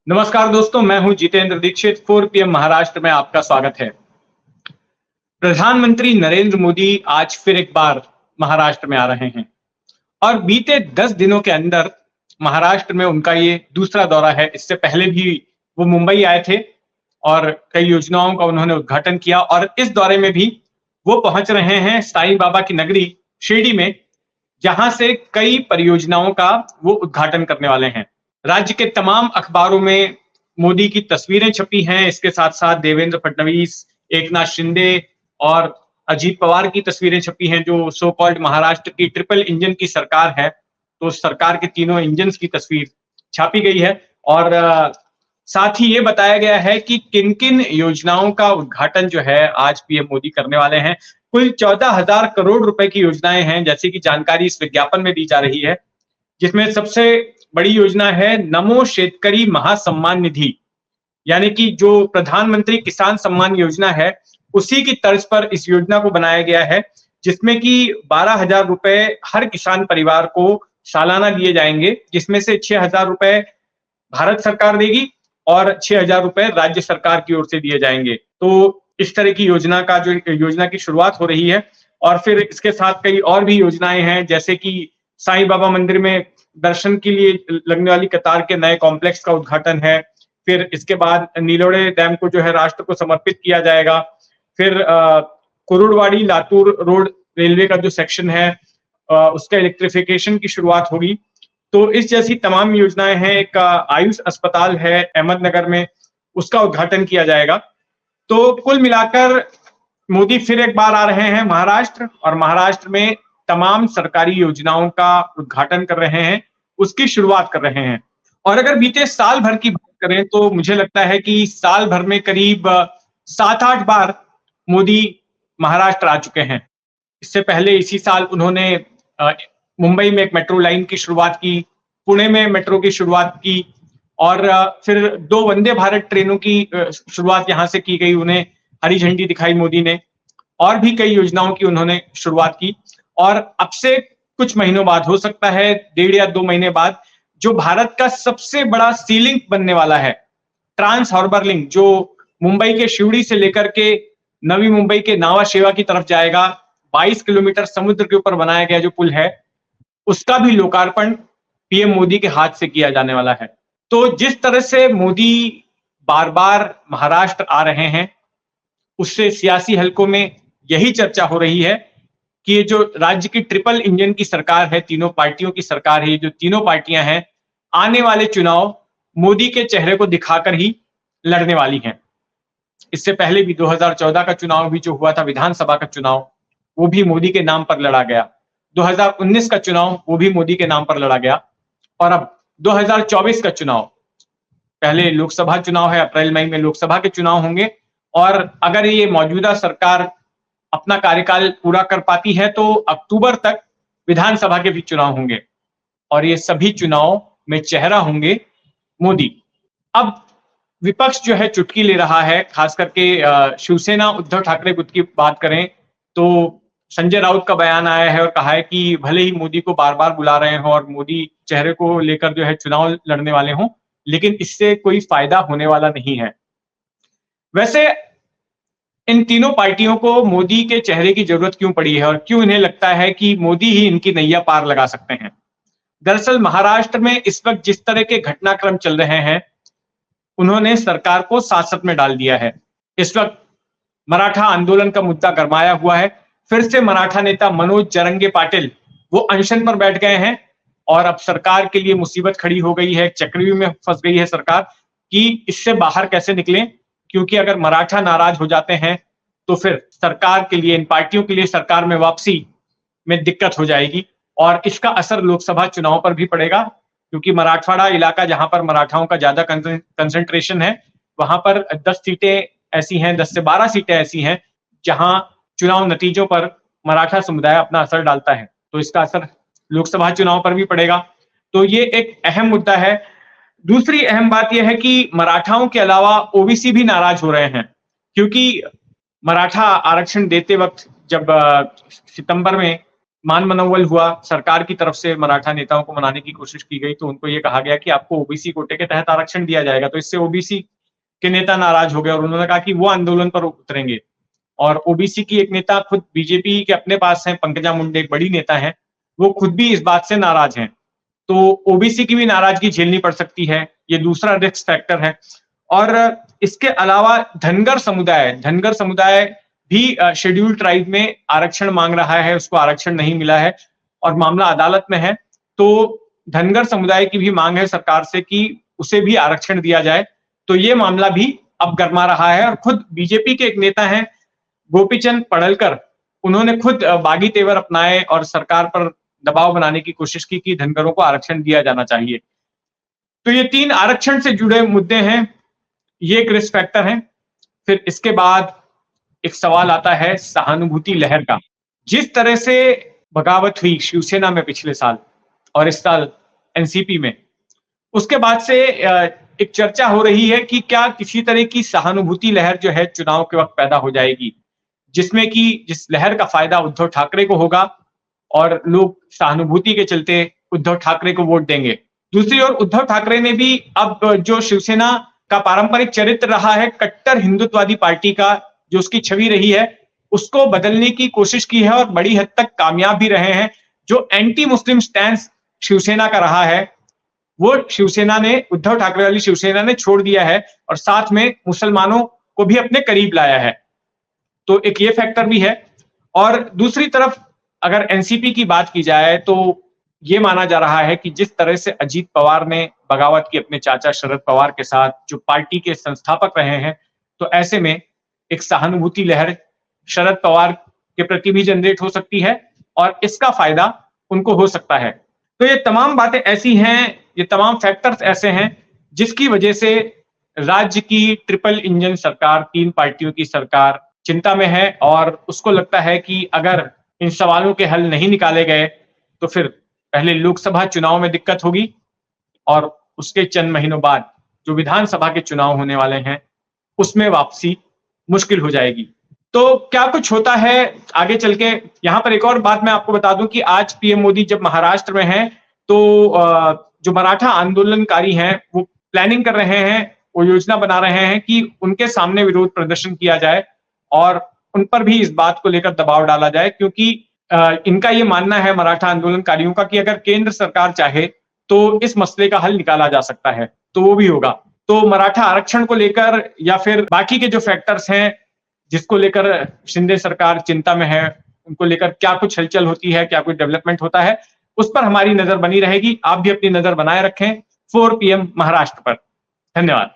नमस्कार दोस्तों, मैं हूं जितेंद्र दीक्षित। 4 पीएम महाराष्ट्र में आपका स्वागत है। प्रधानमंत्री नरेंद्र मोदी आज फिर एक बार महाराष्ट्र में आ रहे हैं और बीते 10 दिनों के अंदर महाराष्ट्र में उनका ये दूसरा दौरा है। इससे पहले भी वो मुंबई आए थे और कई योजनाओं का उन्होंने उद्घाटन किया और इस दौरे में भी वो पहुंच रहे हैं साईं बाबा की नगरी शिरडी में, जहां से कई परियोजनाओं का वो उद्घाटन करने वाले हैं। राज्य के तमाम अखबारों में मोदी की तस्वीरें छपी हैं। इसके साथ साथ देवेंद्र फडणवीस, एकनाथ शिंदे और अजीत पवार की तस्वीरें छपी हैं, जो सो कॉल्ड महाराष्ट्र की ट्रिपल इंजन की सरकार है। तो सरकार के तीनों इंजन्स की तस्वीर छापी गई है और साथ ही ये बताया गया है कि किन किन योजनाओं का उद्घाटन जो है आज पीएम मोदी करने वाले हैं। कुल 14,000 करोड़ रुपए की योजनाएं हैं, जैसे कि जानकारी इस विज्ञापन में दी जा रही है, जिसमें सबसे बड़ी योजना है नमो शेतकरी महासम्मान निधि, यानी कि जो प्रधानमंत्री किसान सम्मान योजना है उसी की तर्ज पर इस योजना को बनाया गया है, जिसमें कि 12,000 रुपए हर किसान परिवार को सालाना दिए जाएंगे, जिसमें से 6,000 रुपए भारत सरकार देगी और 6,000 रुपए राज्य सरकार की ओर से दिए जाएंगे। तो इस तरह की योजना की शुरुआत हो रही है और फिर इसके साथ कई और भी योजनाएं हैं, जैसे कि साईं बाबा मंदिर में दर्शन के लिए लगने वाली कतार के नए कॉम्प्लेक्स का उद्घाटन है। फिर इसके बाद नीलोड़े डैम को जो है राष्ट्र को समर्पित किया जाएगा। फिर कुरुड़वाड़ी लातूर रोड रेलवे का जो सेक्शन है उसका इलेक्ट्रिफिकेशन की शुरुआत होगी। तो इस जैसी तमाम योजनाएं हैं। एक आयुष अस्पताल है अहमदनगर में, उसका उद्घाटन किया जाएगा। तो कुल मिलाकर मोदी फिर एक बार आ रहे हैं महाराष्ट्र और महाराष्ट्र में तमाम सरकारी योजनाओं का उद्घाटन कर रहे हैं, उसकी शुरुआत कर रहे हैं। और अगर बीते साल भर की बात करें तो मुझे लगता है कि साल भर में करीब 7-8 बार मोदी महाराष्ट्र आ चुके हैं। इससे पहले इसी साल उन्होंने मुंबई में एक मेट्रो लाइन की शुरुआत की, पुणे में मेट्रो की शुरुआत की और फिर 2 वंदे भारत ट्रेनों की शुरुआत यहां से की गई, उन्हें हरी झंडी दिखाई मोदी ने। और भी कई योजनाओं की उन्होंने शुरुआत की और अब से कुछ महीनों बाद, हो सकता है 1.5 या 2 महीने बाद, जो भारत का सबसे बड़ा सी लिंक बनने वाला है, ट्रांस हार्बर लिंक, जो मुंबई के शिवड़ी से लेकर के नवी मुंबई के नावा शेवा की तरफ जाएगा, 22 किलोमीटर समुद्र के ऊपर बनाया गया जो पुल है, उसका भी लोकार्पण पीएम मोदी के हाथ से किया जाने वाला है। तो जिस तरह से मोदी बार बार महाराष्ट्र आ रहे हैं, उससे सियासी हलकों में यही चर्चा हो रही है कि ये जो राज्य की ट्रिपल इंजन की सरकार है, तीनों पार्टियों की सरकार है, ये जो तीनों पार्टियां हैं, आने वाले चुनाव मोदी के चेहरे को दिखाकर ही लड़ने वाली हैं। इससे पहले भी 2014 का चुनाव भी जो हुआ था, विधानसभा का चुनाव, वो भी मोदी के नाम पर लड़ा गया। 2019 का चुनाव वो भी मोदी के नाम पर लड़ा गया और अब 2024 का चुनाव, पहले लोकसभा चुनाव है, अप्रैल मई में लोकसभा के चुनाव होंगे और अगर ये मौजूदा सरकार अपना कार्यकाल पूरा कर पाती है तो अक्टूबर तक विधानसभा के भी चुनाव होंगे और ये सभी चुनाव में चेहरा होंगे मोदी। अब विपक्ष जो है चुटकी ले रहा है, खास करके शिवसेना उद्धव ठाकरे गुट की बात करें तो संजय राउत का बयान आया है और कहा है कि भले ही मोदी को बार बार बुला रहे हो और मोदी चेहरे को लेकर जो है चुनाव लड़ने वाले हों, लेकिन इससे कोई फायदा होने वाला नहीं है। वैसे इन तीनों पार्टियों को मोदी के चेहरे की जरूरत क्यों पड़ी है और क्यों इन्हें लगता है कि मोदी ही इनकी नैया पार लगा सकते हैं? दरअसल महाराष्ट्र में इस वक्त जिस तरह के घटनाक्रम चल रहे हैं, उन्होंने सरकार को सासत में डाल दिया है। इस वक्त मराठा आंदोलन का मुद्दा गरमाया हुआ है। फिर से मराठा नेता मनोज जरंगे पाटिल वो अनशन पर बैठ गए हैं और अब सरकार के लिए मुसीबत खड़ी हो गई है, चक्रव्यूह में फंस गई है सरकार कि इससे बाहर कैसे निकलें, क्योंकि अगर मराठा नाराज हो जाते हैं तो फिर सरकार के लिए, इन पार्टियों के लिए सरकार में वापसी में दिक्कत हो जाएगी और इसका असर लोकसभा चुनाव पर भी पड़ेगा, क्योंकि मराठवाड़ा इलाका जहां पर मराठाओं का ज्यादा कंसंट्रेशन है, वहां पर 10 सीटें ऐसी हैं, 10 से 12 सीटें ऐसी हैं जहां चुनाव नतीजों पर मराठा समुदाय अपना असर डालता है, तो इसका असर लोकसभा चुनाव पर भी पड़ेगा। तो ये एक अहम मुद्दा है। दूसरी अहम बात यह है कि मराठाओं के अलावा ओबीसी भी नाराज हो रहे हैं, क्योंकि मराठा आरक्षण देते वक्त जब सितंबर में मान मनौवल हुआ, सरकार की तरफ से मराठा नेताओं को मनाने की कोशिश की गई, तो उनको ये कहा गया कि आपको ओबीसी कोटे के तहत आरक्षण दिया जाएगा। तो इससे ओबीसी के नेता नाराज हो गए और उन्होंने कहा कि वो आंदोलन पर उतरेंगे। और ओबीसी की एक नेता खुद बीजेपी के अपने पास हैं, पंकजा मुंडे एक बड़ी नेता हैं, वो खुद भी इस बात से नाराज हैं। तो ओबीसी की भी नाराजगी झेलनी पड़ सकती है, ये दूसरा रिस्क फैक्टर है। और इसके अलावा धनगर समुदाय भी शेड्यूल्ड ट्राइब में आरक्षण मांग रहा है, उसको आरक्षण नहीं मिला है और मामला अदालत में है। तो धनगर समुदाय की भी मांग है सरकार से कि उसे भी आरक्षण दिया जाए। तो ये मामला भी अब गरमा रहा है और खुद बीजेपी के एक नेता हैं गोपीचंद पडळकर, उन्होंने खुद बागी तेवर अपनाए और सरकार पर दबाव बनाने की कोशिश की कि धनगरों को आरक्षण दिया जाना चाहिए। तो ये 3 आरक्षण से जुड़े मुद्दे हैं, ये एक रिस्क फैक्टर है। फिर इसके बाद एक सवाल आता है सहानुभूति लहर का। जिस तरह से बगावत हुई शिवसेना में पिछले साल और इस साल एनसीपी में, उसके बाद से एक चर्चा हो रही है कि क्या किसी तरह की सहानुभूति लहर जो है चुनाव के वक्त पैदा हो जाएगी, जिसमें कि जिस लहर का फायदा उद्धव ठाकरे को होगा और लोग सहानुभूति के चलते उद्धव ठाकरे को वोट देंगे। दूसरी ओर उद्धव ठाकरे ने भी अब जो शिवसेना का पारंपरिक चरित्र रहा है, कट्टर हिंदुत्ववादी पार्टी का जो उसकी छवि रही है, उसको बदलने की कोशिश की है और बड़ी हद तक कामयाब भी रहे हैं। जो एंटी मुस्लिम स्टैंस शिवसेना का रहा है, वो शिवसेना ने, उद्धव ठाकरे वाली शिवसेना ने छोड़ दिया है और साथ में मुसलमानों को भी अपने करीब लाया है। तो एक ये फैक्टर भी है। और दूसरी तरफ अगर एनसीपी की बात की जाए तो ये माना जा रहा है कि जिस तरह से अजीत पवार ने बगावत की अपने चाचा शरद पवार के साथ, जो पार्टी के संस्थापक रहे हैं, तो ऐसे में एक सहानुभूति लहर शरद पवार के प्रति भी जनरेट हो सकती है और इसका फायदा उनको हो सकता है। तो ये तमाम बातें ऐसी हैं, ये तमाम फैक्टर्स ऐसे हैं जिसकी वजह से राज्य की ट्रिपल इंजन सरकार, 3 पार्टियों की सरकार चिंता में है और उसको लगता है कि अगर इन सवालों के हल नहीं निकाले गए तो फिर पहले लोकसभा चुनाव में दिक्कत होगी और उसके चंद महीनों बाद जो विधानसभा के चुनाव होने वाले हैं उसमें वापसी मुश्किल हो जाएगी। तो क्या कुछ होता है आगे चल के, यहाँ पर एक और बात मैं आपको बता दूं कि आज पीएम मोदी जब महाराष्ट्र में हैं तो जो मराठा आंदोलनकारी हैं वो प्लानिंग कर रहे हैं, वो योजना बना रहे हैं कि उनके सामने विरोध प्रदर्शन किया जाए और उन पर भी इस बात को लेकर दबाव डाला जाए, क्योंकि इनका ये मानना है मराठा आंदोलनकारियों का कि अगर केंद्र सरकार चाहे तो इस मसले का हल निकाला जा सकता है, तो वो भी होगा। तो मराठा आरक्षण को लेकर या फिर बाकी के जो फैक्टर्स हैं जिसको लेकर शिंदे सरकार चिंता में है, उनको लेकर क्या कुछ हलचल होती है, क्या कुछ डेवलपमेंट होता है, उस पर हमारी नजर बनी रहेगी। आप भी अपनी नजर बनाए रखें 4 PM महाराष्ट्र पर। धन्यवाद।